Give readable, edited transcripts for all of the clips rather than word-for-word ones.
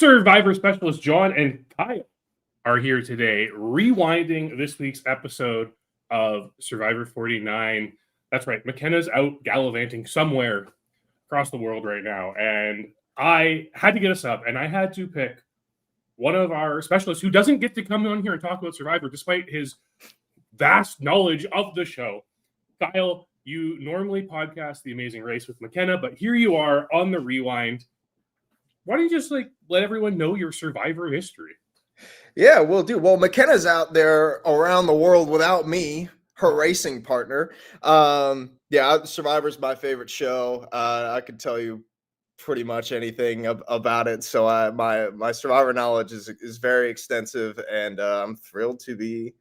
Survivor specialist John and Kyle are here today, rewinding this week's episode of Survivor 49. That's right, McKenna's out gallivanting somewhere across the world right now, and I had to get us up, and I had to pick one of our specialists who doesn't get to come on here and talk about Survivor, despite his vast knowledge of the show. Kyle, you normally podcast The Amazing Race with McKenna, but here you are on the rewind. Why don't you just let everyone know your Survivor history? Yeah, we'll do. Well, McKenna's out there around the world without me, her racing partner. Survivor's my favorite show. I could tell you pretty much anything about it. So my Survivor knowledge is very extensive, and I'm thrilled to be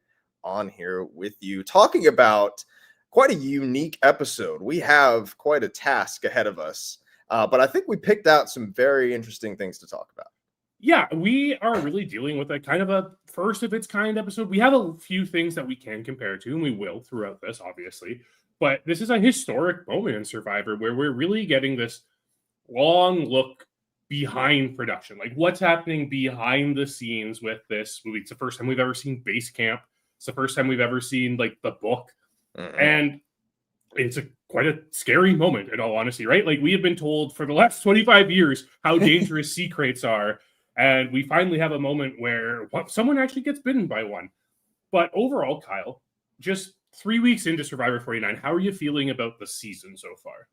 on here with you talking about quite a unique episode. We have quite a task ahead of us, but I think we picked out some very interesting things to talk about. Yeah, we are really dealing with a kind of a first of its kind episode. We have a few things that we can compare to, and we will throughout this, obviously. But this is a historic moment in Survivor where we're really getting this long look behind production. Like, what's happening behind the scenes with this movie? It's the first time we've ever seen Base Camp. It's the first time we've ever seen, the book. Mm-hmm. And it's quite a scary moment, in all honesty, right? Like, we have been told for the last 25 years how dangerous sea crates are. And we finally have a moment where someone actually gets bitten by one. But overall, Kyle, just 3 weeks into Survivor 49, how are you feeling about the season so far?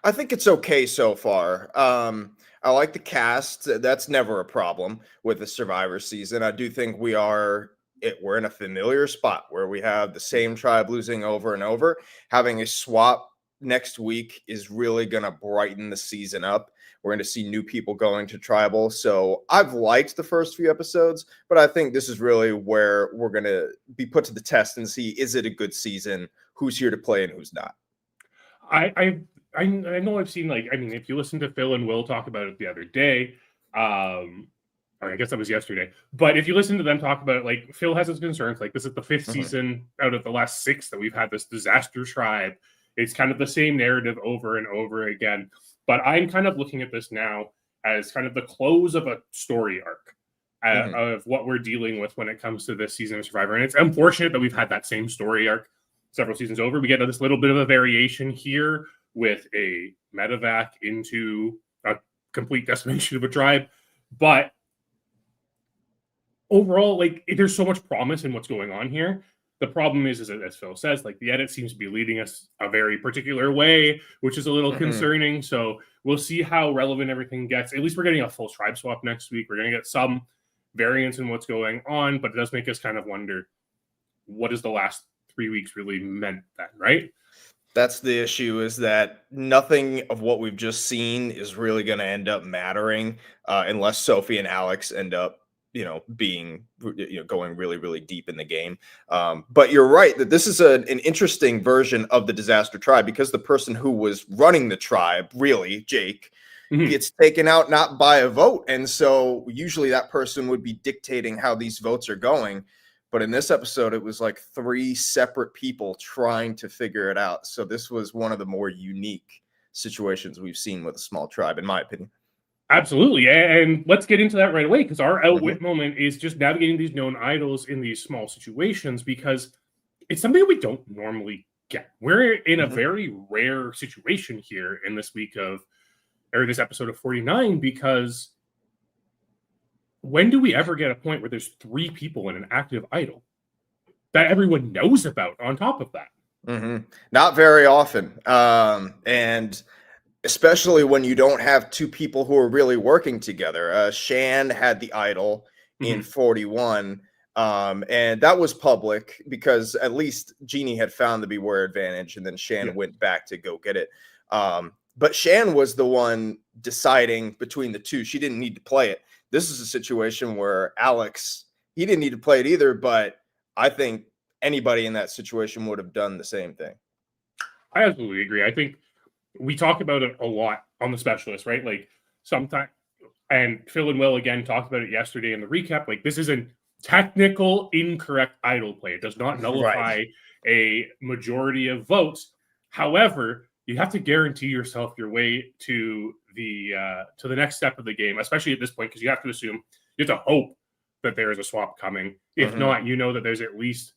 I think it's okay so far. I like the cast. That's never a problem with the Survivor season. I do think we're in a familiar spot where we have the same tribe losing over and over. Having a swap next week is really going to brighten the season up. We're going to see new people going to tribal. So I've liked the first few episodes, but I think this is really where we're going to be put to the test and see, is it a good season? Who's here to play and who's not? I know I've seen, if you listen to Phil and Will talk about it the other day, or I guess that was yesterday, but if you listen to them talk about it, Phil has his concerns. This is the fifth season out of the last 6 that we've had this disaster tribe. It's kind of the same narrative over and over again. But I'm kind of looking at this now as kind of the close of a story arc of what we're dealing with when it comes to this season of Survivor. And it's unfortunate that we've had that same story arc several seasons over. We get this little bit of a variation here with a medevac into a complete decimation of a tribe. But overall, there's so much promise in what's going on here. The problem is as Phil says, the edit seems to be leading us a very particular way, which is a little concerning. So we'll see how relevant everything gets. At least we're getting a full tribe swap next week. We're going to get some variance in what's going on, but it does make us kind of wonder, what has the last 3 weeks really meant then, right? That's the issue, is that nothing of what we've just seen is really going to end up mattering unless Sophie and Alex end up going really, really deep in the game. But you're right that this is an interesting version of the disaster tribe, because the person who was running the tribe, really, Jake, gets taken out not by a vote. And so usually that person would be dictating how these votes are going. But in this episode, it was 3 separate people trying to figure it out. So this was one of the more unique situations we've seen with a small tribe, in my opinion. Absolutely. And let's get into that right away, because our outwit moment is just navigating these known idols in these small situations, because it's something we don't normally get. We're in a very rare situation here in this this episode of 49, because when do we ever get a point where there's 3 people in an active idol that everyone knows about on top of that? Not very often. And especially when you don't have 2 people who are really working together. Shan had the idol in 41, and that was public because at least Jeannie had found the Beware Advantage, and then Shan went back to go get it. But Shan was the one deciding between the 2. She didn't need to play it. This is a situation where Alex, he didn't need to play it either, but I think anybody in that situation would have done the same thing. I absolutely agree. I think we talk about it a lot on the specialist, right? Sometimes, and Phil and Will again talked about it yesterday in the recap. This is a technical incorrect idol play. It does not nullify a majority of votes. However, you have to guarantee yourself your way to the next step of the game, especially at this point, because you have to assume, you have to hope that there is a swap coming. If not, you know that there's at least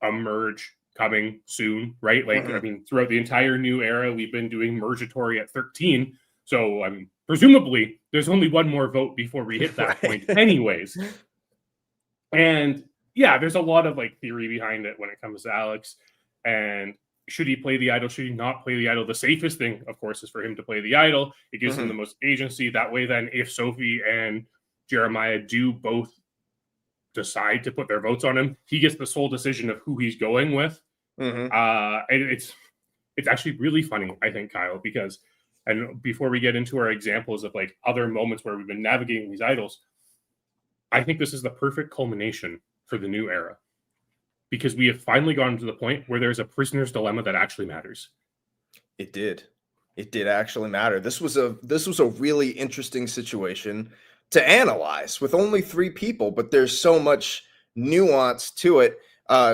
a merge coming soon, right? Like, I mean, throughout the entire new era, we've been doing mergatory at 13. So, I mean, presumably, there's only one more vote before we hit that point, anyways. And yeah, there's a lot of like theory behind it when it comes to Alex. And should he play the idol? Should he not play the idol? The safest thing, of course, is for him to play the idol. It gives him the most agency. That way, then, if Sophie and Jeremiah do both decide to put their votes on him, he gets the sole decision of who he's going with. And it's actually really funny, I think, Kyle, because, and before we get into our examples of like other moments where we've been navigating these idols, I think this is the perfect culmination for the new era, because we have finally gotten to the point where there's a prisoner's dilemma that actually matters. It did actually matter. This was a really interesting situation to analyze with only 3 people, but there's so much nuance to it,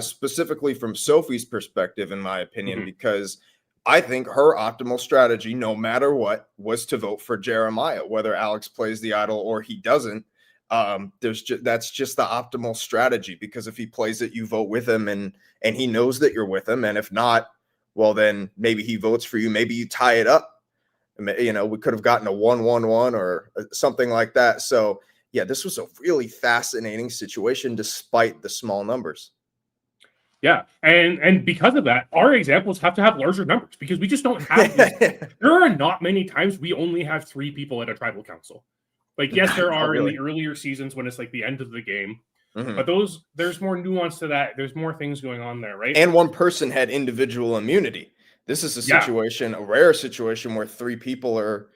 specifically from Sophie's perspective, in my opinion, because I think her optimal strategy, no matter what, was to vote for Jeremiah, whether Alex plays the idol or he doesn't. That's just the optimal strategy, because if he plays it, you vote with him, and he knows that you're with him. And if not, well, then maybe he votes for you. Maybe you tie it up. You know, we could have gotten a 1-1-1 or something like that. So yeah, this was a really fascinating situation despite the small numbers. Yeah, and because of that, our examples have to have larger numbers, because we just don't have there are not many times we only have 3 people at a tribal council. Like, yes, there are in the earlier seasons when it's like the end of the game, but there's more nuance to that. There's more things going on there, right? And one person had individual immunity. This is a situation, a rare situation, where 3 people are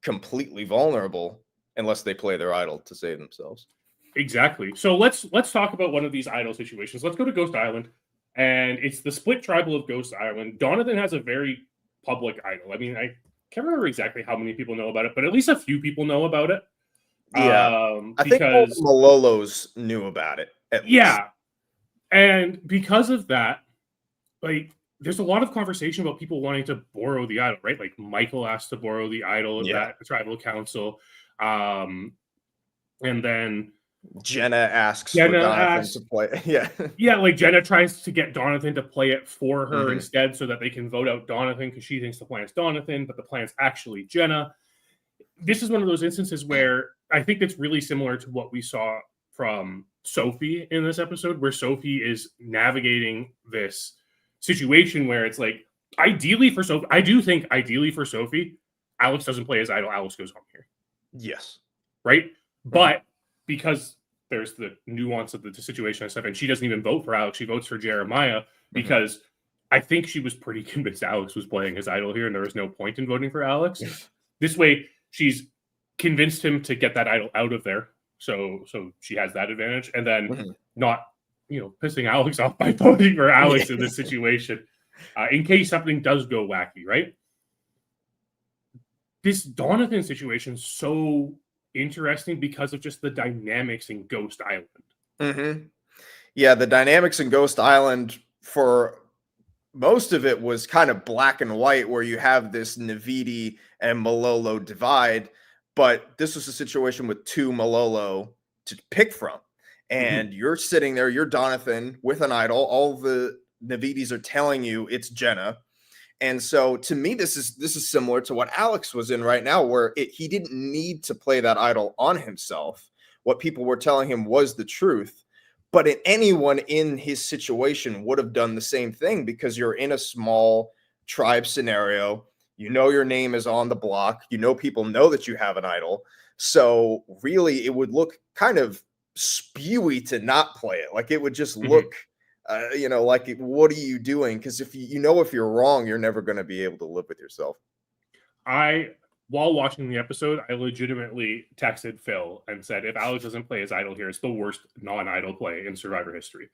completely vulnerable unless they play their idol to save themselves. Exactly. So let's talk about one of these idol situations. Let's go to Ghost Island, and it's the split tribal of Ghost Island. Donathan has a very public idol. I mean, I can't remember exactly how many people know about it, but at least a few people know about it. Yeah, I think all the Malolos knew about it. Yeah, and because of that, like, there's a lot of conversation about people wanting to borrow the idol, right? Like, Michael asked to borrow the idol of that tribal council, and then Jenna asks for Donathan to play. Yeah, like Jenna tries to get Donathan to play it for her instead, so that they can vote out Donathan, because she thinks the plan's Donathan, but the plan's actually Jenna. This is one of those instances where I think it's really similar to what we saw from Sophie in this episode, where Sophie is navigating this situation where it's like, ideally for Sophie, I do think ideally for Sophie, Alex doesn't play his idol, Alex goes home here. Yes. Right? But because there's the nuance of the situation and stuff, and she doesn't even vote for Alex, she votes for Jeremiah, because I think she was pretty convinced Alex was playing his idol here, and there was no point in voting for Alex. This way, she's convinced him to get that idol out of there, so she has that advantage, and then not, pissing Alex off by voting for Alex in this situation, in case something does go wacky, right? This Donathan situation is so interesting because of just the dynamics in Ghost Island. Yeah, the dynamics in Ghost Island, for most of it, was kind of black and white, where you have this Naviti and Malolo divide, but this was a situation with 2 Malolo to pick from. And you're sitting there, you're Donathan with an idol. All the Navitis are telling you it's Jenna. And so to me, this is similar to what Alex was in right now, where he didn't need to play that idol on himself. What people were telling him was the truth. But anyone in his situation would have done the same thing, because you're in a small tribe scenario. You know your name is on the block. You know people know that you have an idol. So really, it would look kind of spewy to not play it. Like, it would just look, like, what are you doing? Because if you're wrong, you're never going to be able to live with yourself. While watching the episode, I legitimately texted Phil and said, if Alex doesn't play his idol here, it's the worst non-idol play in Survivor history.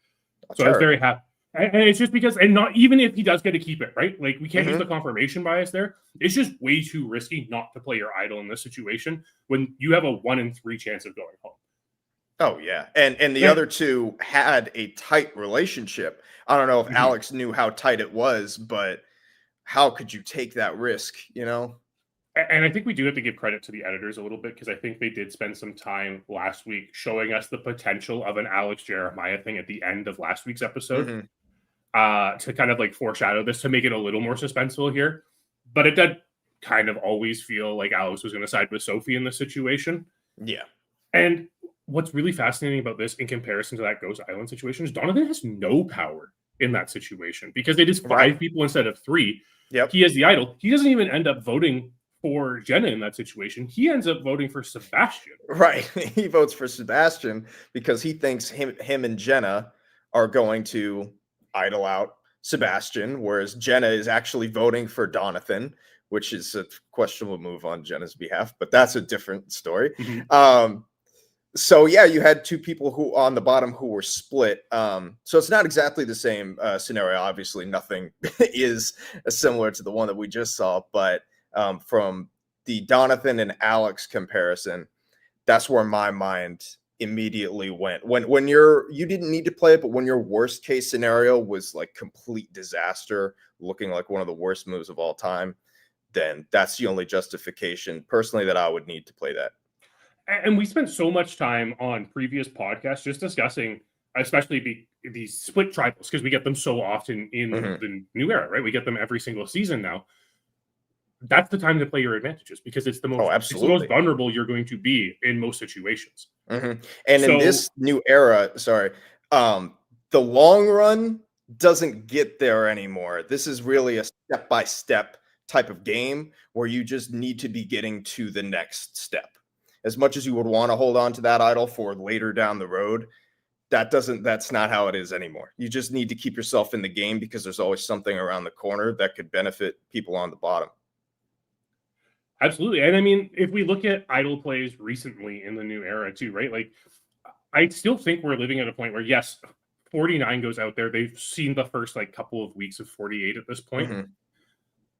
So I was very happy. And it's just because, and not even if he does get to keep it, right? Like, we can't use the confirmation bias there. It's just way too risky not to play your idol in this situation when you have a 1 in 3 chance of going home. Oh, yeah. And the other 2 had a tight relationship. I don't know if Alex knew how tight it was, but how could you take that risk, you know? And I think we do have to give credit to the editors a little bit because I think they did spend some time last week showing us the potential of an Alex Jeremiah thing at the end of last week's episode, Hmm. to kind of like foreshadow this to make it a little more suspenseful here. But it did kind of always feel like Alex was going to side with Sophie in this situation. Yeah. And what's really fascinating about this in comparison to that Ghost Island situation is Donovan has no power in that situation because it is 5 Right. people instead of 3. Yep. He has the idol. He doesn't even end up voting for Jenna in that situation. He ends up voting for Sebastian. Right. He votes for Sebastian because he thinks him and Jenna are going to idle out Sebastian, whereas Jenna is actually voting for Donathan, which is a questionable move on Jenna's behalf, but that's a different story. Mhm. So yeah, you had 2 people who on the bottom who were split. So it's not exactly the same scenario. Obviously, nothing is similar to the one that we just saw, but from the Donathan and Alex comparison, that's where my mind immediately went. When you didn't need to play it, but when your worst case scenario was like complete disaster, looking like one of the worst moves of all time, then that's the only justification personally that I would need to play that. And we spent so much time on previous podcasts just discussing, especially these split tribals, because we get them so often in Hmm. the new era, right? We get them every single season now. That's the time to play your advantages because it's the Oh, most absolutely. vulnerable you're going to be in most situations. Hmm. And in So this new era, sorry, the long run doesn't get there anymore. This is really a step by step type of game where you just need to be getting to the next step. As much as you would want to hold on to that idol for later down the road, that's not how it is anymore. You just need to keep yourself in the game because there's always something around the corner that could benefit people on the bottom. absolutely. And I mean, if we look at idle plays recently in the new era too, right? Like I still think we're living at a point where yes, 49 goes out there. They've seen the first like couple of weeks of 48 at this point, Hmm.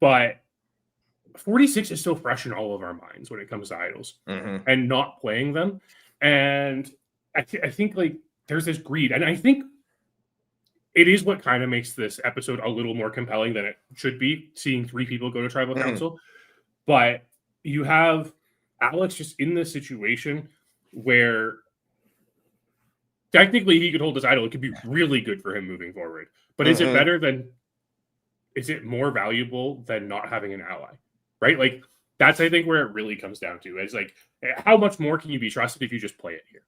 but 46 is still fresh in all of our minds when it comes to idols Hmm. and not playing them. And I think like there's this greed, and I think it is what kind of makes this episode a little more compelling than it should be. Seeing 3 people go to tribal Hmm. council, but you have Alex just in this situation where technically he could hold his idol. It could be really good for him moving forward. But is it Hmm. better than? Is it more valuable than not having an ally? Right? Like that's I think where it really comes down to is like how much more can you be trusted if you just play it here?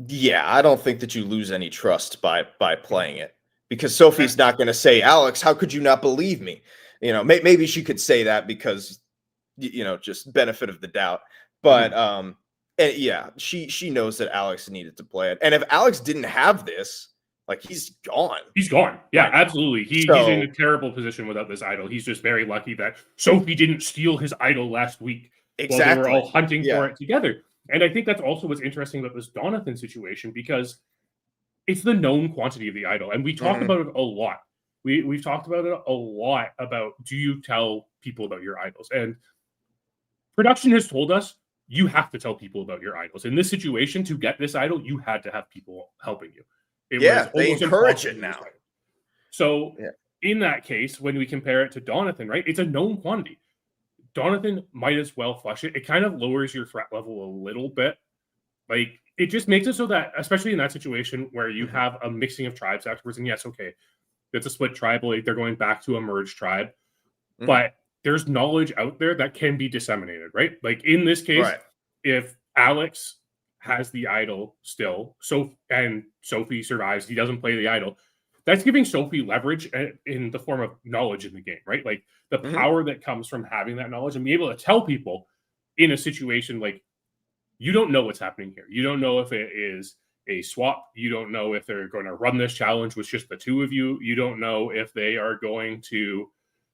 Yeah, I don't think that you lose any trust by playing it because Sophie's not going to say, "Alex, how could you not believe me?" You know, maybe she could say that because just benefit of the doubt. But Mhm. and yeah, she knows that Alex needed to play it, and if Alex didn't have this, like he's gone He's gone. Yeah, right now. absolutely. He's in a So terrible position without this idol. He's just very lucky that Sophie didn't steal his idol last week while they were exactly, all hunting for yeah. it together. And I think that's also what's interesting about this Donathan situation because it's the known quantity of the idol, and we talk Hmm. about it a lot. We've talked about it a lot about do you tell people about your idols? And production has told us you have to tell people about your idols. In this situation, to get this idol, you had to have people helping you. It was Yeah, they almost encourage impossible it to lose now. sight. So, Yeah. in that case, when we compare it to Donathan, right, it's a known quantity. Donathan might as well flush it. It kind of lowers your threat level a little bit. Like, it just makes it so that, especially in that situation where you Hmm. have a mixing of tribes afterwards, and yes, okay, it's a split tribe, like they're going back to a merged tribe, Hmm. but there's knowledge out there that can be disseminated, right? Like in this case, Right. if Alex has the idol still, so and Sophie survives, he doesn't play the idol. That's giving Sophie leverage in the form of knowledge in the game, right? Like the Hmm. power that comes from having that knowledge and be able to tell people in a situation like you don't know what's happening here. You don't know if it is a swap. You don't know if they're going to run this challenge with just the 2 of you. You don't know if they are going to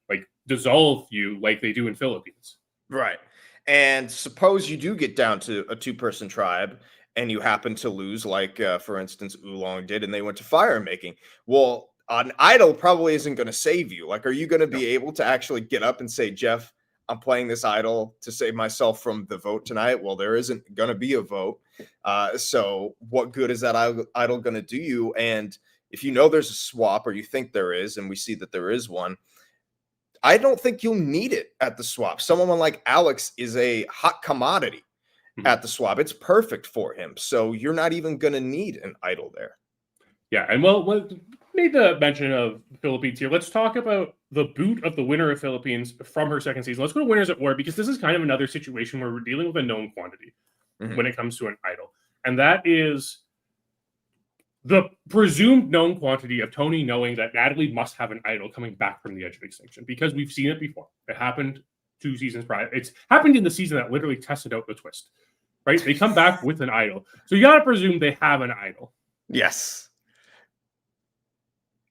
like dissolve you like they do in Philippines. Right. And suppose you do get down to a two-person tribe and you happen to lose, like for instance, Oolong did, and they went to fire making. Well, an idol probably isn't going to save you. Like, are you going to No. be able to actually get up and say, Jeff, I'm playing this idol to save myself from the vote tonight? Well, there isn't going to be a vote. So, what good is that idol going to do you? And if you know there's a swap or you think there is, and we see that there is one, I don't think you'll need it at the swap. Someone like Alex is a hot commodity at the swap. It's perfect for him. So you're not even going to need an idol there. Yeah, and well, made the mention of Philippines here. Let's talk about the boot of the winner of Philippines from her second season. Let's go to Winners at War, because this is kind of another situation where we're dealing with a known quantity when it comes to an idol. And that is the presumed known quantity of Tony knowing that Natalie must have an idol coming back from the edge of extinction, because we've seen it before. It happened 2 seasons prior. It's happened in the season that literally tested out the twist, right? They come back with an idol. So you got to presume they have an idol. Yes.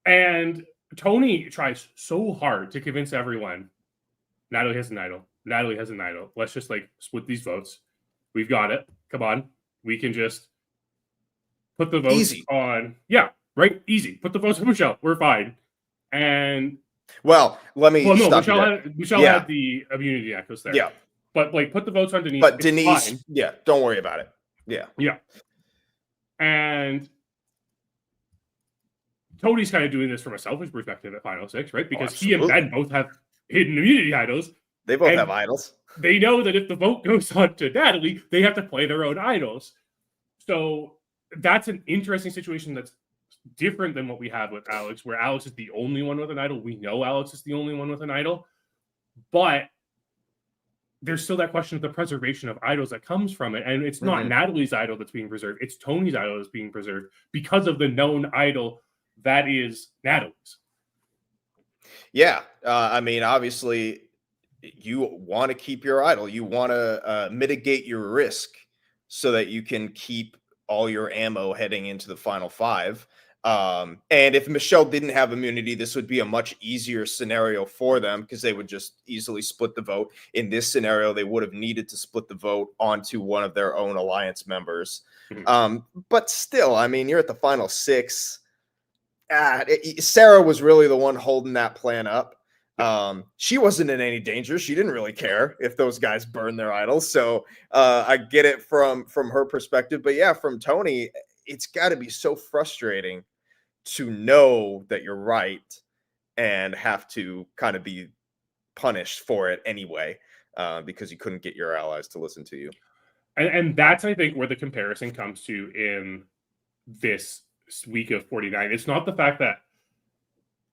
And Tony tries so hard to convince everyone, Natalie has an idol. Natalie has an idol. Let's just like split these votes. We've got it. Come on. We can just put the votes on. Yeah, right? Easy. Put the votes on Michelle. We're fine. And well, let me stop Michelle had the immunity echoes there. Yeah. But like put the votes on Denise. But Denise, fine. Yeah, don't worry about it. Yeah. Yeah. And Tony's kind of doing this from a selfish perspective at Final Six, right? Because he and Ben both have hidden immunity idols. They both have idols. They know that if the vote goes on to Natalie, they have to play their own idols. So that's an interesting situation that's different than what we have with Alex, where Alex is the only one with an idol. We know Alex is the only one with an idol. But there's still that question of the preservation of idols that comes from it. And it's not Natalie's idol that's being preserved. It's Tony's idol that's being preserved because of the known idol that is Natalie's. Yeah. I mean, obviously, you want to keep your idol. You want to mitigate your risk so that you can keep all your ammo heading into the final 5. And if Michelle didn't have immunity, this would be a much easier scenario for them, because they would just easily split the vote. In this scenario, they would have needed to split the vote onto one of their own alliance members. But still, I mean, you're at the final 6. Sarah was really the one holding that plan up. She wasn't in any danger. She didn't really care if those guys burned their idols. So I get it from her perspective. But yeah, from Tony, it's got to be so frustrating to know that you're right and have to kind of be punished for it anyway, because you couldn't get your allies to listen to you. And that's, I think, where the comparison comes to in this week of 49. It's not the fact that,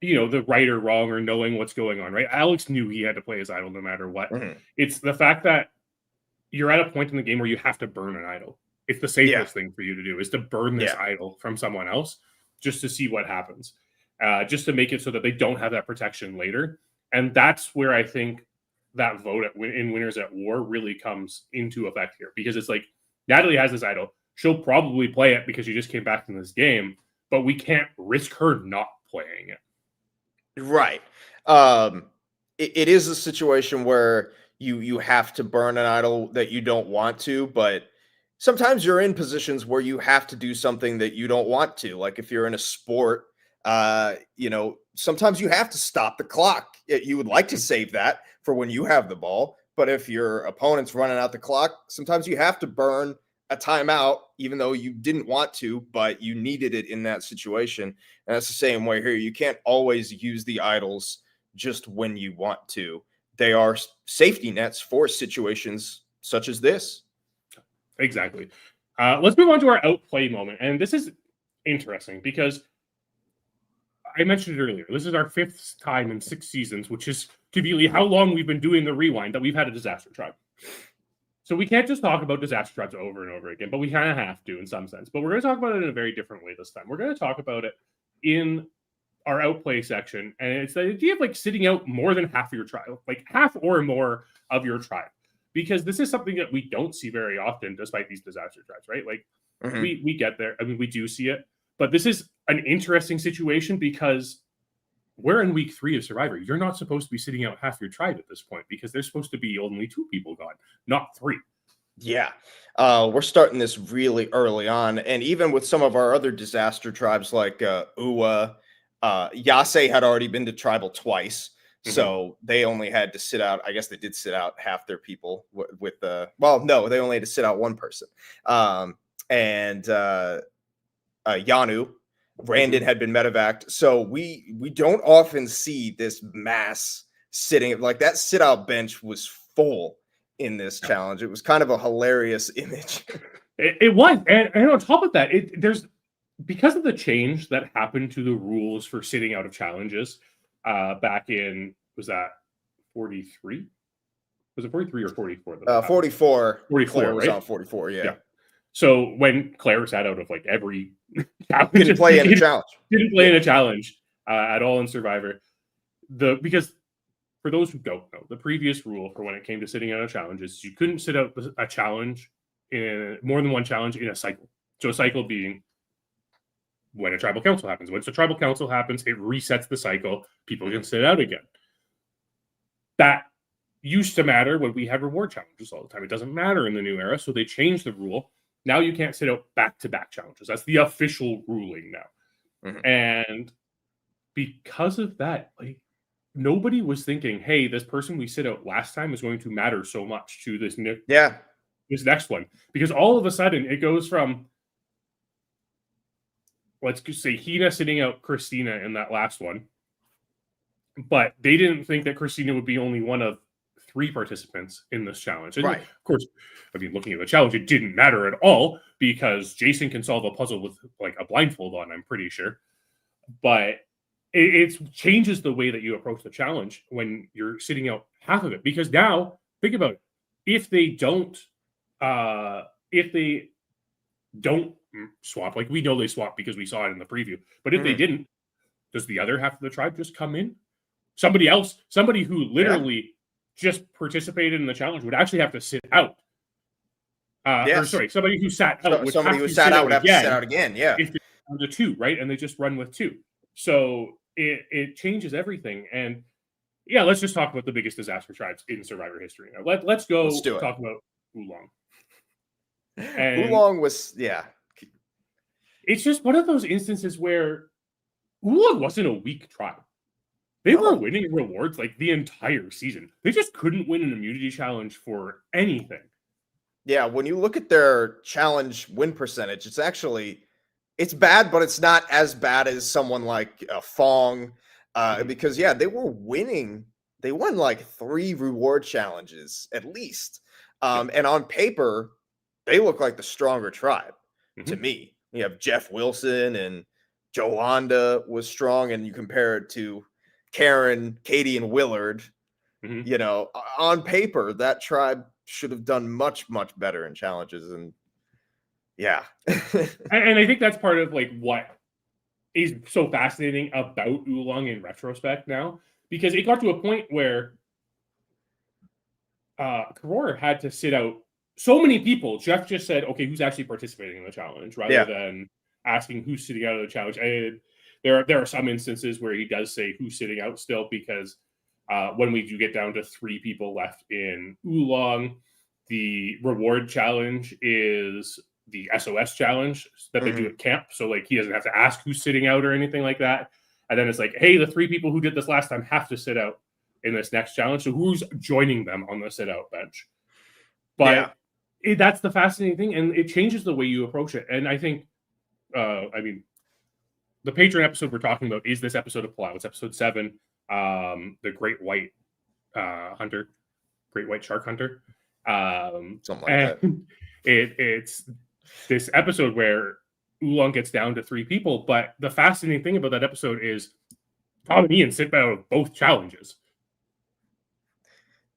you know, the right or wrong or knowing what's going on, right? Alex knew he had to play his idol no matter what. It's the fact that you're at a point in the game where you have to burn an idol. It's the safest thing for you to do, is to burn this idol from someone else just to see what happens, just to make it so that they don't have that protection later. And that's where I think that vote in Winners at War really comes into effect here, because it's like, Natalie has this idol. She'll probably play it because she just came back from this game, but we can't risk her not playing it. Right. It is a situation where you have to burn an idol that you don't want to, but sometimes you're in positions where you have to do something that you don't want to. Like if you're in a sport, you know, sometimes you have to stop the clock. You would like to save that for when you have the ball, but if your opponent's running out the clock, sometimes you have to burn a timeout, even though you didn't want to, but you needed it in that situation. And that's the same way here. You can't always use the idols just when you want to. They are safety nets for situations such as this. Exactly. Let's move on to our outplay moment. And this is interesting because I mentioned it earlier. This is our 5th time in 6 seasons, which is conveniently how long we've been doing the rewind, that we've had a disaster tribe. So we can't just talk about disaster tribes over and over again, but we kind of have to in some sense. But we're going to talk about it in a very different way this time. We're going to talk about it in our outplay section. And it's the idea of like sitting out more than half of your tribe, like half or more of your tribe. Because this is something that we don't see very often, despite these disaster tribes, right? Like we get there. I mean, we do see it, but this is an interesting situation because we're in week 3 of Survivor. You're not supposed to be sitting out half your tribe at this point, because there's supposed to be only 2 people gone, not 3. Yeah. We're starting this really early on. And even with some of our other disaster tribes like Uwa, Yase had already been to tribal twice. So they only had to sit out. I guess they did sit out half their people with the, well, no, they only had to sit out one person. And Yanu, Brandon had been medevaced. So we don't often see this mass sitting, like that sit out bench was full in this challenge. It was kind of a hilarious image. It was, and on top of that, there's because of the change that happened to the rules for sitting out of challenges back in, was that 43? Was it 43 or 44? 44. 44, Claire was right? on 44. Yeah. So when Claire sat out of like every challenge, Didn't play in a challenge. Didn't play in a challenge at all in Survivor. For those who don't know, the previous rule for when it came to sitting out of challenges, you couldn't sit out a challenge in more than one challenge in a cycle. So a cycle being when a tribal council happens. Once a tribal council happens, it resets the cycle. People can sit out again. That used to matter when we had reward challenges all the time. It doesn't matter in the new era, so they changed the rule. Now you can't sit out back-to-back challenges. That's the official ruling now. Mhm. And because of that, like, nobody was thinking, hey, this person we sit out last time is going to matter so much to this this next one. Because all of a sudden it goes from, let's just say, Hina sitting out Christina in that last one. But they didn't think that Christina would be only one of 3 participants in this challenge. And Right. of course, I mean, looking at the challenge, it didn't matter at all because Jason can solve a puzzle with like a blindfold on, I'm pretty sure. But it changes the way that you approach the challenge when you're sitting out half of it. Because now, think about it. If they don't swap, like we know they swap because we saw it in the preview. But if they didn't, does the other half of the tribe just come in? Somebody who literally just participated in the challenge would actually have to sit out. Or sorry, somebody who sat out would somebody have who to sat sit out would have to again sit out again. Yeah. if it's down to 2, right? And they just run with 2. So it changes everything. And yeah, let's just talk about the biggest disaster tribes in Survivor history now. Let's talk about Oolong. Oolong was, it's just one of those instances where Oolong wasn't a weak tribe. They were winning rewards like the entire season. They just couldn't win an immunity challenge for anything. Yeah, when you look at their challenge win percentage, it's bad, but it's not as bad as someone like Fong, because they were winning. They won like 3 reward challenges at least, and on paper, they look like the stronger tribe to me. You have Jeff Wilson and Jolanda was strong, and you compare it to Karen, Katie, and Willard. You know, on paper, that tribe should have done much, much better in challenges. And and I think that's part of like what is so fascinating about Oolong in retrospect now, because it got to a point where Karora had to sit out so many people. Jeff just said, okay, who's actually participating in the challenge, rather than asking who's sitting out of the challenge. There are some instances where he does say who's sitting out still, because when we do get down to 3 people left in Oolong, the reward challenge is the SOS challenge that they do at camp. So like he doesn't have to ask who's sitting out or anything like that. And then it's like, hey, the 3 people who did this last time have to sit out in this next challenge. So who's joining them on the sit out bench? But that's the fascinating thing, and it changes the way you approach it. And I think, the Patreon episode we're talking about is this episode of Palau. It's episode 7, the Great White Hunter, Great White Shark Hunter. Something like that. It's this episode where Oolong gets down to 3 people, but the fascinating thing about that episode is Tom and Ian sit out of both challenges.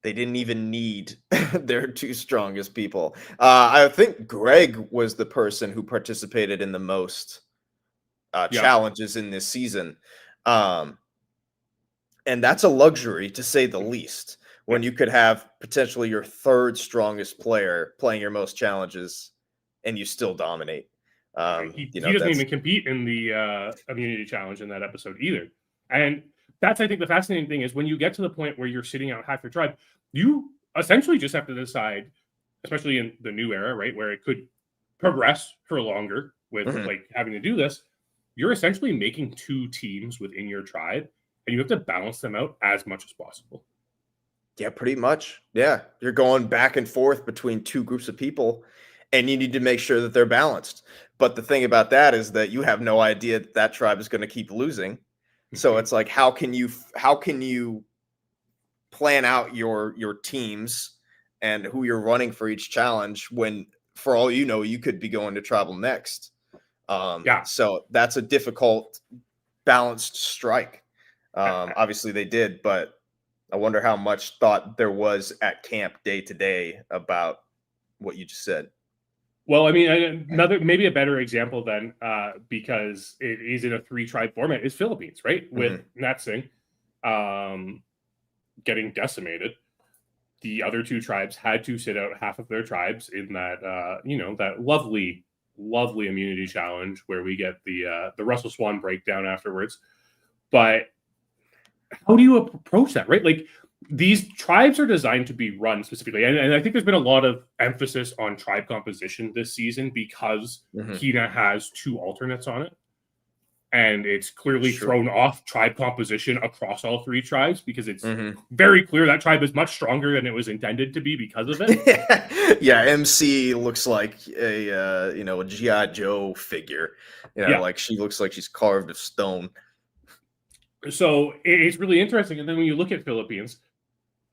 They didn't even need their 2 strongest people. I think Greg was the person who participated in the most challenges in this season. And that's a luxury, to say the least, when you could have potentially your 3rd strongest player playing your most challenges and you still dominate. He doesn't even compete in the immunity challenge in that episode either. And that's, I think, the fascinating thing is when you get to the point where you're sitting out half your tribe, you essentially just have to decide, especially in the new era, right, where it could progress for longer with like having to do this, you're essentially making 2 teams within your tribe, and you have to balance them out as much as possible. Yeah, pretty much. Yeah, you're going back and forth between 2 groups of people, and you need to make sure that they're balanced. But the thing about that is that you have no idea that tribe is going to keep losing. So it's like, how can you plan out your teams and who you're running for each challenge when, for all you know, you could be going to tribal next. Yeah. So that's a difficult balanced strike. Obviously they did, but I wonder how much thought there was at camp day to day about what you just said. Well, I mean, another maybe a better example then, because it is in a 3-tribe format, is Philippines, right? With Natsing getting decimated, the other 2 tribes had to sit out half of their tribes in that, that lovely, lovely immunity challenge where we get the Russell Swan breakdown afterwards. But how do you approach that, right? Like, these tribes are designed to be run specifically, and I think there's been a lot of emphasis on tribe composition this season because Hina has 2 alternates on it, and it's clearly thrown off tribe composition across all 3 tribes because it's very clear that tribe is much stronger than it was intended to be because of it. Yeah, MC looks like a a G.I. Joe figure. Like she looks like she's carved of stone. So it's really interesting. And then when you look at Philippines,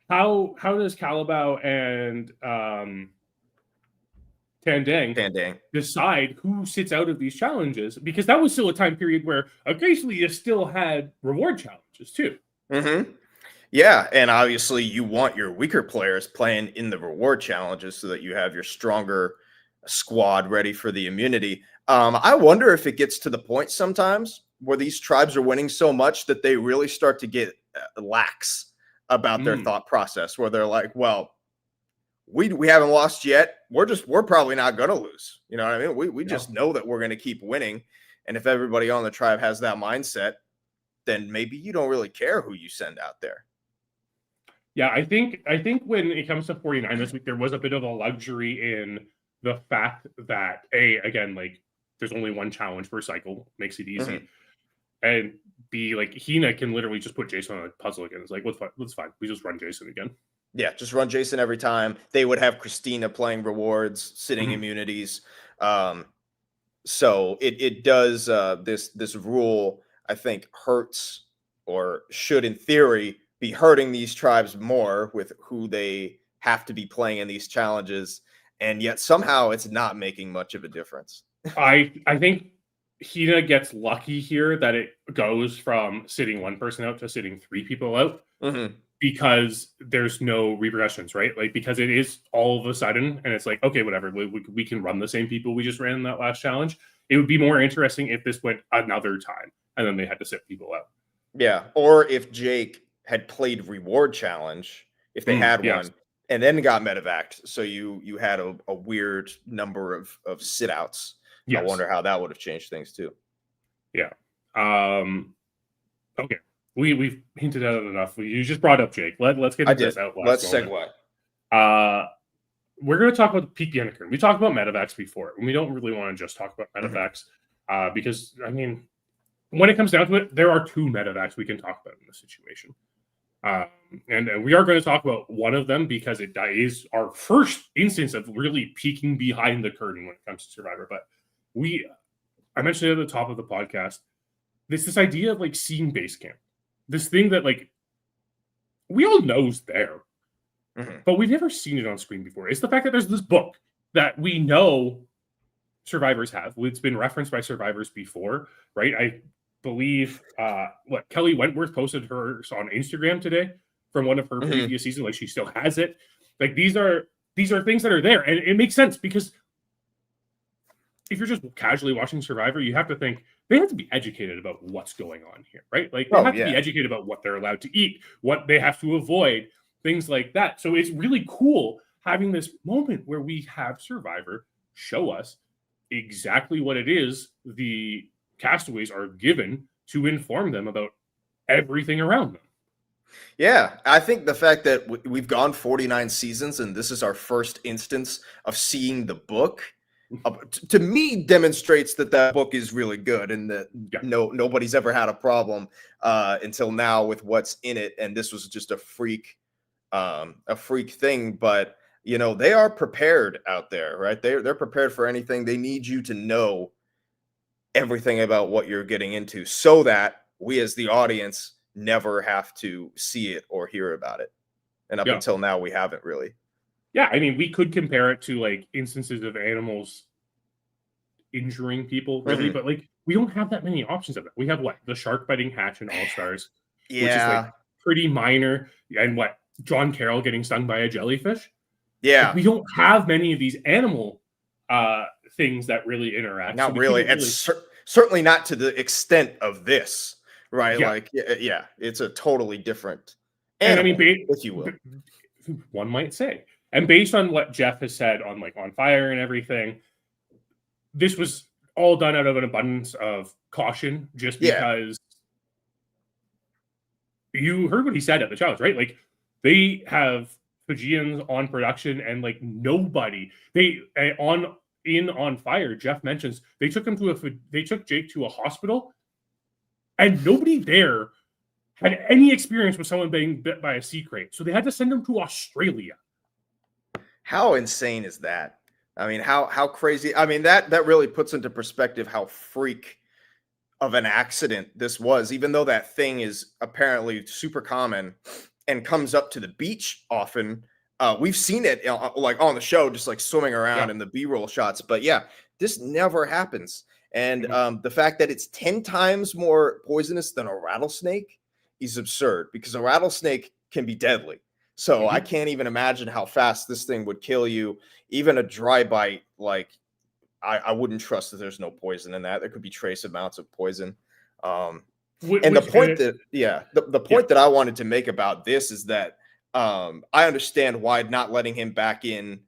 how does Calabao and Tandang decide who sits out of these challenges? Because that was still a time period where occasionally you still had reward challenges too. Yeah, and obviously you want your weaker players playing in the reward challenges so that you have your stronger squad ready for the immunity. I wonder if it gets to the point sometimes where these tribes are winning so much that they really start to get lax about their thought process, where they're like, well, we haven't lost yet. We're probably not going to lose. You know what I mean? We just know that we're going to keep winning. And if everybody on the tribe has that mindset, then maybe you don't really care who you send out there. Yeah, I think when it comes to 49 this week, there was a bit of a luxury in the fact that again, like, there's only 1 challenge per cycle, makes it easy. And B, like, Hina can literally just put Jason on a puzzle again. It's like, what's fine. We just run Jason again. Yeah, just run Jason every time. They would have Christina playing rewards, sitting immunities. So it does this rule, I think, hurts, or should in theory be hurting these tribes more with who they have to be playing in these challenges, and yet somehow it's not making much of a difference. I think Hina gets lucky here that it goes from sitting 1 person out to sitting 3 people out because there's no repercussions, right? Like, because it is all of a sudden, and it's like, okay, whatever, we can run the same people we just ran in that last challenge. It would be more interesting if this went another time and then they had to sit people out. Yeah, or if Jake had played reward challenge, if they had one, and then got medevaced, so you had a weird number of sit outs. I wonder how that would have changed things too. Yeah. Okay. We've hinted at it enough. You just brought up Jake. Let's get into this out. Let's segue. We're going to talk about Pete Yannickern. We talked about medevacs before, and we don't really want to just talk about medevacs because, I mean, when it comes down to it, there are 2 medevacs we can talk about in this situation. And we are going to talk about one of them because it is our first instance of really peeking behind the curtain when it comes to Survivor. But I mentioned it at the top of the podcast, this idea of, like, seeing base camp, this thing that, like, we all know is there, but we've never seen it on screen before. It's the fact that there's this book that we know survivors have. It's been referenced by survivors before, right? I believe Kelly Wentworth posted hers on Instagram today from one of her previous seasons. Like, she still has it. Like, these are things that are there, and it makes sense because if you're just casually watching Survivor, you have to think they have to be educated about what's going on here, right? Like, they have to be educated about what they're allowed to eat, what they have to avoid, things like that. So it's really cool having this moment where we have Survivor show us exactly what it is the castaways are given to inform them about everything around them. Yeah, I think the fact that we've gone 49 seasons and this is our first instance of seeing the book, to me, demonstrates that book is really good, and that nobody's ever had a problem until now with what's in it. And this was just a freak thing, but they are prepared out there, right? They're prepared for anything. They need you to know everything about what you're getting into so that we as the audience never have to see it or hear about it. and up Yeah. until now we haven't really. Yeah, I mean, we could compare it to like instances of animals injuring people, really, Mhm. but like we don't have that many options of it. We have what the shark biting Hatch in All Stars, which is like Yeah, pretty minor, and what John Carroll getting stung by a jellyfish. Like yeah, we don't have many of these animal things that really interact, so not we really. couldn't It's really. certainly not to the extent of this, right? Yeah, Like, yeah, it's a totally different and I mean, animal, if you will. one might say, and based on what Jeff has said on like On Fire and everything, this was all done out of an abundance of caution, just Yeah, because you heard what he said at the challenge, right? Like they have Fijians on production, and like nobody they on fire. Jeff mentions they took him to they took Jake to a hospital, and nobody there had any experience with someone being bit by a sea crate, so they had to send him to Australia. how insane is that? I mean, how crazy? I mean, that really puts into perspective how freak of an accident this was, even though that thing is apparently super common and comes up to the beach often. We've seen it like on the show, just like swimming around Yeah. in the B-roll shots. But yeah, this never happens. And Mhm. the fact that it's 10 times more poisonous than a rattlesnake is absurd because a rattlesnake can be deadly. So I Mhm. can't even imagine how fast this thing would kill you. Even a dry bite, like I wouldn't trust that there's no poison in that. There could be trace amounts of poison. Um, and the Which point that, yeah, the yeah. point that I wanted to make about this is that I understand why not letting him back in,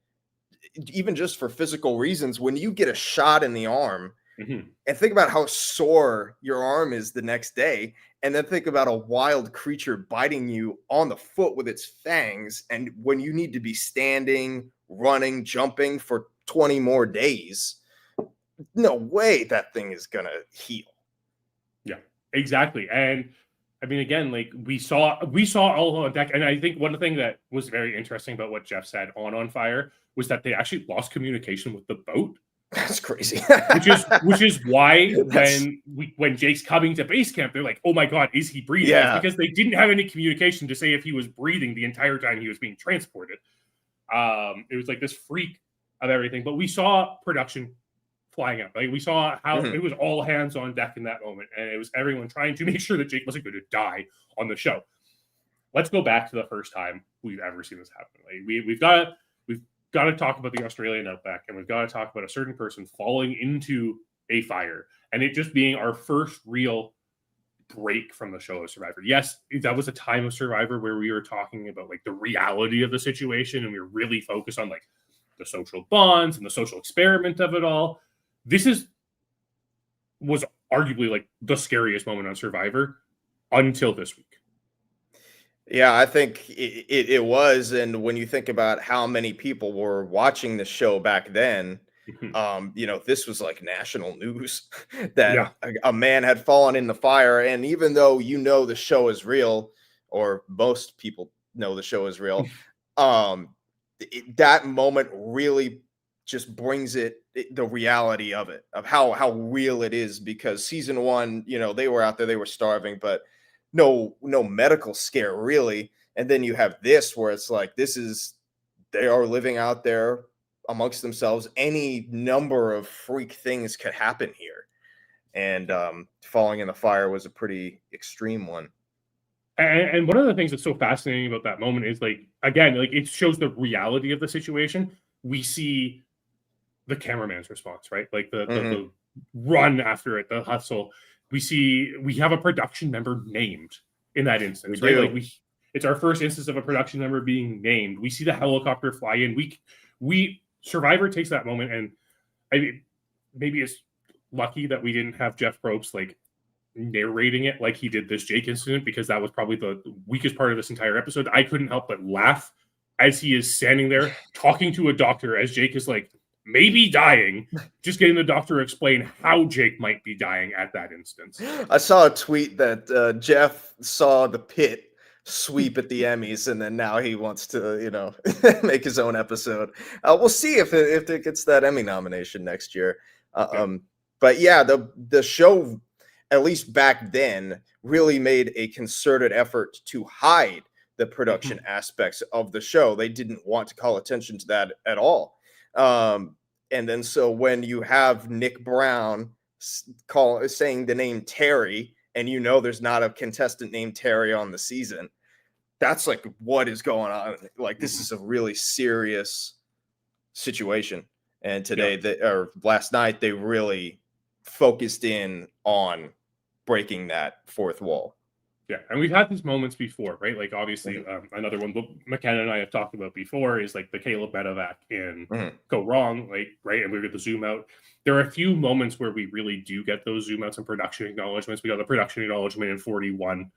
even just for physical reasons. When you get a shot in the arm, Mhm. and think about how sore your arm is the next day, and then think about a wild creature biting you on the foot with its fangs, and when you need to be standing, running, jumping for 20 more days, no way that thing is gonna heal. Yeah, exactly. And I mean, again, like we saw all on deck, and I think one thing that was very interesting about what Jeff said on Fire was that they actually lost communication with the boat, That's crazy. which is why That's when Jake's coming to base camp, they're like, "Oh my god, is he breathing?" It's yeah. because they didn't have any communication to say if he was breathing the entire time he was being transported. It was like this freak of everything, but we saw production flying out. Like we saw how Mhm. it was all hands on deck in that moment, and it was everyone trying to make sure that Jake wasn't going to die on the show. Let's go back to the first time we've ever seen this happen. Like we've got to talk about the Australian outback, and we've got to talk about a certain person falling into a fire, and it just being our first real break from the show of Survivor. Yes, that was a time of Survivor where we were talking about like the reality of the situation, and we were really focused on like the social bonds and the social experiment of it all. This was arguably like the scariest moment on Survivor until this week. Yeah, I think it was. And when you think about how many people were watching the show back then, this was like national news that Yeah. a man had fallen in the fire. And even though the show is real, or most people know the show is real, um, that moment really just brings the reality of it, of how real it is. Because season one, they were out there, they were starving, but no medical scare really. And then you have this where it's like they are living out there amongst themselves. Any number of freak things could happen here. And falling in the fire was a pretty extreme one. And one of the things that's so fascinating about that moment is like again, like it shows the reality of the situation. We see the cameraman's response, right? Like Mhm. the run after it, the hustle. We have a production member named in that We instance, right? Like do. it's our first instance of a production member being named. We see the helicopter fly in. We Survivor takes that moment, and I mean, maybe it's lucky that we didn't have Jeff Probst like narrating it like he did this Jake incident, because that was probably the weakest part of this entire episode. I couldn't help but laugh as he is standing there talking to a doctor as Jake is like maybe dying, just getting the doctor to explain how Jake might be dying at that instance. I saw a tweet that Jeff saw the pit sweep at the Emmys, and then now he wants to, make his own episode. We'll see if it gets that Emmy nomination next year. Yeah. But yeah, the show, at least back then, really made a concerted effort to hide the production aspects of the show. They didn't want to call attention to that at all. And then so when you have Nick Brown saying the name Terry, and you know there's not a contestant named Terry on the season, that's like, what is going on? Like, this is a really serious situation. And today, or last night, they really focused in on breaking that fourth wall. Yeah, and we've had these moments before, right? Like, obviously, another one McKenna and I have talked about before is like the Caleb Medovac in Go Wrong, like, right? And we get the zoom out. There are a few moments where we really do get those zoom outs and production acknowledgments. We got the production acknowledgement in 41,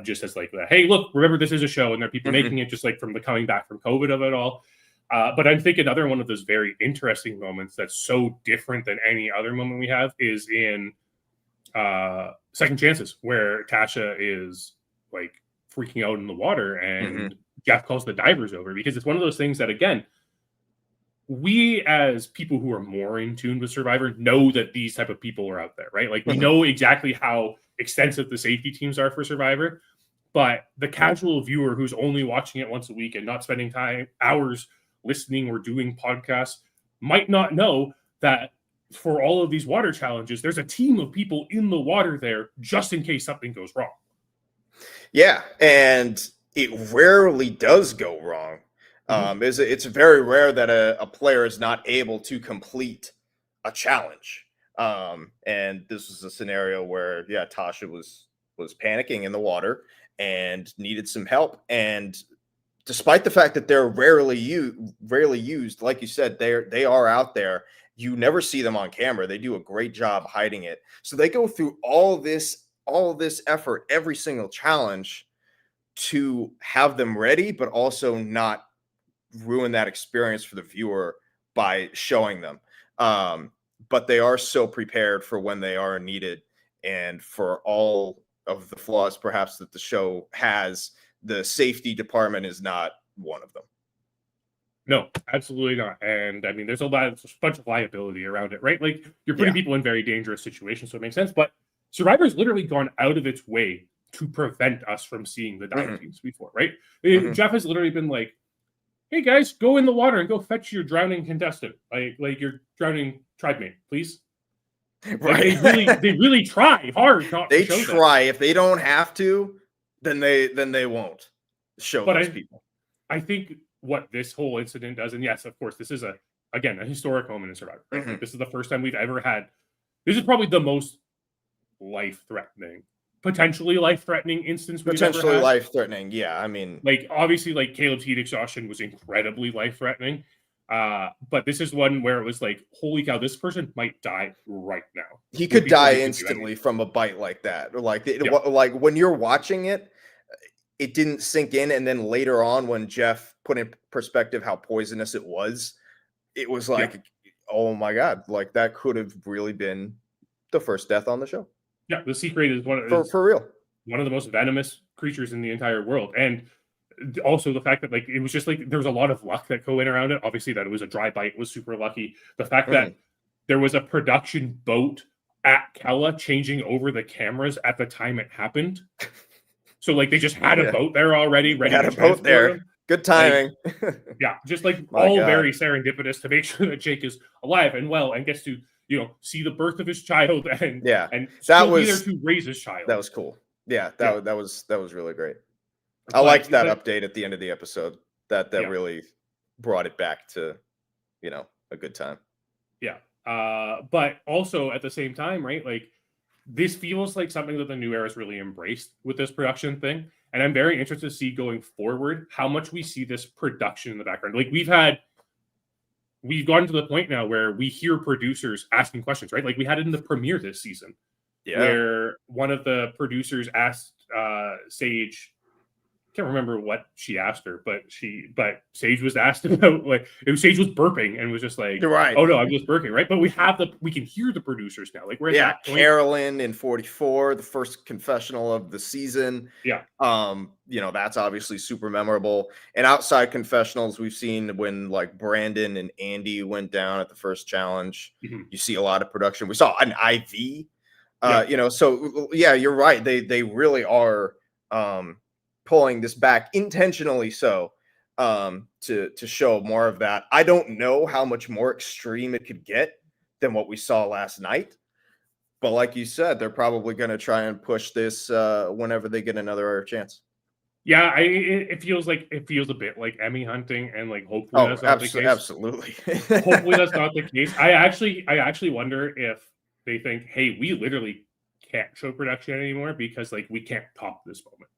just as like, hey, look, remember this is a show, and there are people making it, just like from the coming back from COVID of it all. But I think another one of those very interesting moments that's so different than any other moment we have is in Second Chances, where Tasha is like freaking out in the water and Jeff calls the divers over, because it's one of those things that, again, we as people who are more in tune with Survivor know that these type of people are out there, right? Like, we know exactly how extensive the safety teams are for Survivor, but the casual viewer who's only watching it once a week and not spending hours listening or doing podcasts might not know that for all of these water challenges, there's a team of people in the water there just in case something goes wrong. Yeah, and it rarely does go wrong. It's very rare that a player is not able to complete a challenge. And this was a scenario where, Tasha was panicking in the water and needed some help. And despite the fact that they're rarely used, like you said, they are out there. You never see them on camera. They do a great job hiding it. So they go through all this effort, every single challenge, to have them ready, but also not ruin that experience for the viewer by showing them. But they are so prepared for when they are needed, and for all of the flaws perhaps that the show has, the safety department is not one of them. No, absolutely not. And I mean, there's a bunch of liability around it, right? Like, you're putting people in very dangerous situations, so it makes sense. But Survivor's literally gone out of its way to prevent us from seeing the dive teams before, right? Jeff has literally been like, hey guys, go in the water and go fetch your drowning contestant. Like your drowning tribe mate, please. Right. Like, they really try hard not to show them. They try. If they don't have to, then they won't show those people. I think what this whole incident does, and yes, of course, this is a historic moment in Survivor. Right? Like, this is the first time we've ever had. This is probably the most potentially life-threatening instance we've ever had. Life-threatening, yeah. I mean, like, obviously, like, Caleb's heat exhaustion was incredibly life-threatening. But this is one where it was like, holy cow, this person might die right now. He could die instantly from a bite like that. Or like, like when you're watching it, it didn't sink in. And then later on, when Jeff put in perspective how poisonous it was like, oh my God, like that could have really been the first death on the show. Yeah, the sea crate is for real, one of the most venomous creatures in the entire world. And also the fact that, like, it was just like there was a lot of luck that went around it. Obviously, that it was a dry bite was super lucky. The fact that there was a production boat at Kella changing over the cameras at the time it happened. So, like, they just had a boat there already, ready to transport them. Good timing. Like, just like very serendipitous to make sure that Jake is alive and well and gets to, see the birth of his child and that was be there to raise his child. That was cool. Yeah, that was really great. I liked that update at the end of the episode. That really brought it back to, a good time. Yeah. But also at the same time, right? Like, this feels like something that the New Era's really embraced with this production thing. And I'm very interested to see going forward how much we see this production in the background. Like, we've gotten to the point now where we hear producers asking questions, right? Like, we had it in the premiere this season, where one of the producers asked Sage, I can't remember what she asked her, but Sage was asked about, like, Sage was burping and was just like, right. Oh no, I'm just burping, right? But we can hear the producers now. Like, we're at that point. Carolyn in 44, the first confessional of the season. Yeah. That's obviously super memorable. And outside confessionals, we've seen when, like, Brandon and Andy went down at the first challenge. You see a lot of production. We saw an IV. So you're right. They really are pulling this back intentionally, so to show more of that. I don't know how much more extreme it could get than what we saw last night, but like you said, they're probably going to try and push this whenever they get another chance. Yeah, it feels a bit like Emmy hunting, and like hopefully that's not the case. Absolutely. Hopefully that's not the case. I actually wonder if they think, hey, we literally can't show production anymore because like we can't top this moment.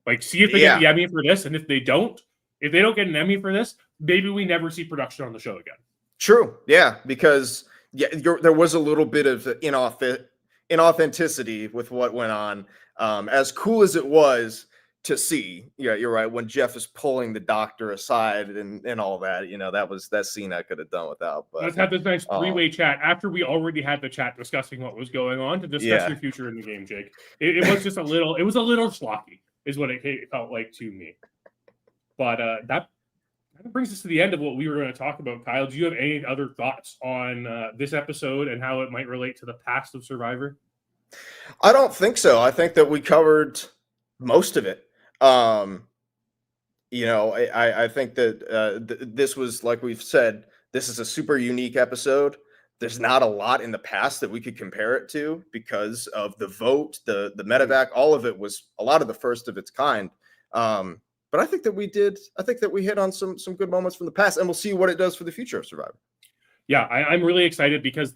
Like, see if they get the Emmy for this, and if they don't get an Emmy for this, maybe we never see production on the show again. True. Yeah, because there was a little bit of inauthenticity with what went on. As cool as it was to see, yeah, you're right. When Jeff is pulling the doctor aside and all that, that scene I could have done without. But let's have this nice three-way chat after we already had the chat discussing what was going on to discuss your future in the game, Jake. It was just a little schlocky, is what it felt like to me. But that brings us to the end of what we were going to talk about. Kyle, do you have any other thoughts on this episode and how it might relate to the past of Survivor? I don't think so. I think that we covered most of it. I think that this was, like we've said, this is a super unique episode. There's not a lot in the past that we could compare it to because of the vote, the medevac, all of it was a lot of the first of its kind. But I think that we hit on some good moments from the past, and we'll see what it does for the future of Survivor. Yeah, I'm really excited because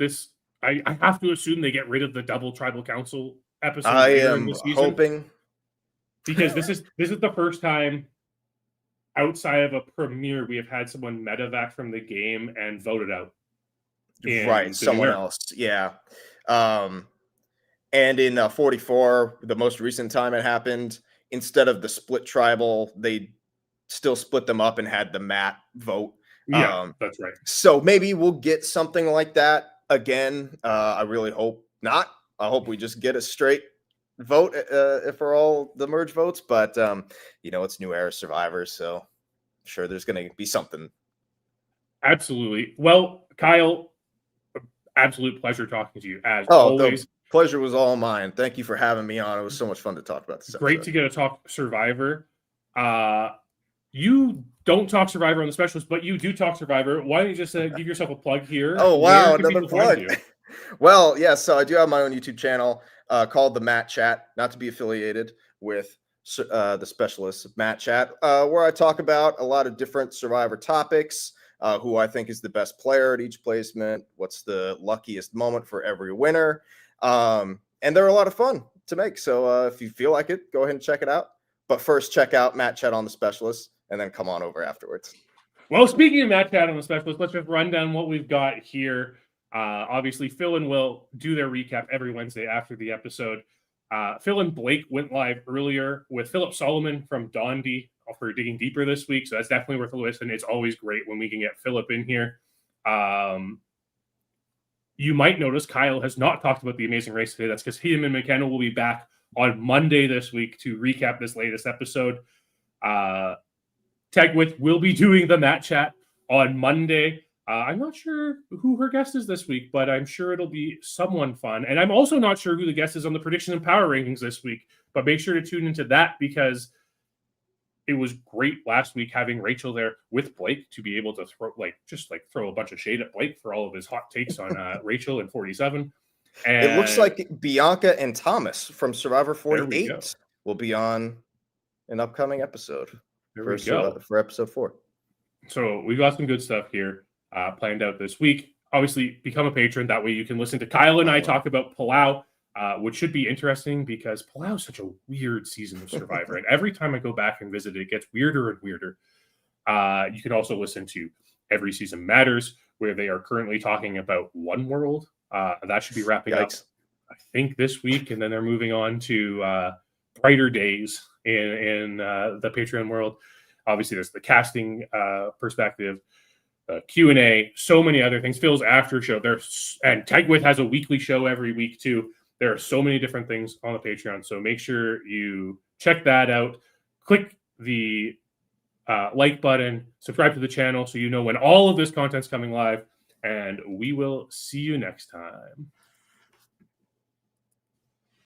I have to assume they get rid of the double tribal council episode. I am hoping, because this is the first time outside of a premiere we have had someone medevac from the game and voted out. Right, someone else. Yeah. And in 44, the most recent time it happened, instead of the split tribal, they still split them up and had the Matt vote. Yeah, that's right. So maybe we'll get something like that again. I really hope not. I hope we just get a straight vote for all the merge votes. But, it's New Era Survivor, so I'm sure there's going to be something. Absolutely. Well, Kyle, absolute pleasure talking to you, as always. The pleasure was all mine. Thank you for having me on. It was so much fun to talk about this episode. Great to get to talk Survivor. You don't talk Survivor on the Specialist, but you do talk Survivor. Why don't you just give yourself a plug here? Oh, wow, another plug. Well, yeah, so I do have my own YouTube channel called The Matt Chat, not to be affiliated with the Specialist Matt Chat, where I talk about a lot of different Survivor topics, who I think is the best player at each placement, what's the luckiest moment for every winner. And they're a lot of fun to make. So if you feel like it, go ahead and check it out. But first, check out Matt Chat on the Specialist, and then come on over afterwards. Well, speaking of Matt Chat on the Specialist, let's just run down what we've got here. Obviously, Phil and Will do their recap every Wednesday after the episode. Phil and Blake went live earlier with Philip Solomon from Dondi for Digging Deeper this week, so that's definitely worth a listen. It's always great when we can get Philip in here. You might notice Kyle has not talked about The Amazing Race today. That's because he and McKenna will be back on Monday this week to recap this latest episode. Tegwith will be doing the Matt Chat on Monday. I'm not sure who her guest is this week, but I'm sure it'll be someone fun. And I'm also not sure who the guest is on the prediction and power rankings this week, but make sure to tune into that because it was great last week having Rachel there with Blake to be able to throw a bunch of shade at Blake for all of his hot takes on Rachel in 47. And it looks like Bianca and Thomas from Survivor 48 will be on an upcoming episode for episode 4. So we've got some good stuff here planned out this week. Obviously, become a patron. That way you can listen to Kyle and I talk about Palau, which should be interesting because Palau is such a weird season of Survivor. And every time I go back and visit, it gets weirder and weirder. You can also listen to Every Season Matters, where they are currently talking about One World. That should be wrapping up, I think, this week. And then they're moving on to Brighter Days in the Patreon world. Obviously, there's the casting perspective, Q&A, so many other things. Phil's after show. And Tegwith has a weekly show every week, too. There are so many different things on the Patreon. So make sure you check that out. Click the like button, subscribe to the channel so you know when all of this content's coming live. And we will see you next time.